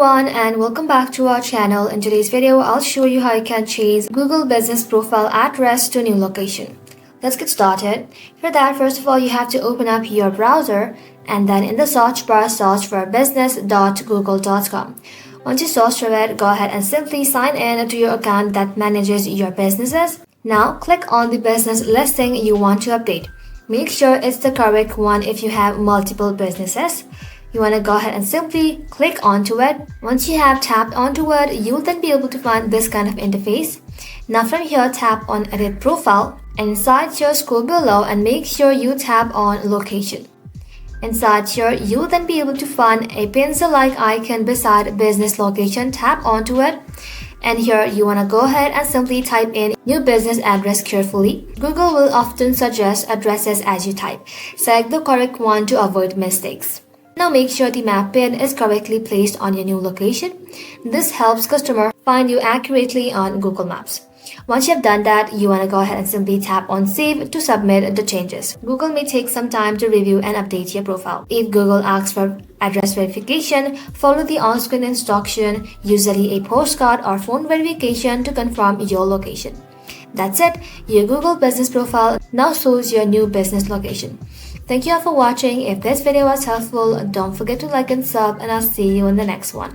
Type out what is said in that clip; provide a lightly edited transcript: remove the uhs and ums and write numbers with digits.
everyone and welcome back to our channel. In today's video, I'll show you how you can change Google Business Profile address to new location. Let's get started. For that, first of all, you have to open up your browser and then in the search bar, search for business.google.com. Once you search for it, go ahead and simply sign in to your account that manages your businesses. Now, click on the business listing you want to update. Make sure it's the correct one if you have multiple businesses. You want to go ahead and simply click onto it. Once you have tapped onto it, you'll then be able to find this kind of interface. Now from here, tap on Edit Profile. Inside here, scroll below and make sure you tap on Location. Inside here, you'll then be able to find a pencil-like icon beside Business Location. Tap onto it. And here, you want to go ahead and simply type in new business address carefully. Google will often suggest addresses as you type. Select the correct one to avoid mistakes. Now make sure the map pin is correctly placed on your new location. This helps customer find you accurately on Google Maps. Once you have done that, you want to go ahead and simply tap on Save to submit the changes. Google may take some time to review and update your profile. If Google asks for address verification, follow the on-screen instruction, usually a postcard or phone verification to confirm your location. That's it. Your Google Business Profile now shows your new business location. Thank you all for watching. If this video was helpful, don't forget to like and sub, and I'll see you in the next one.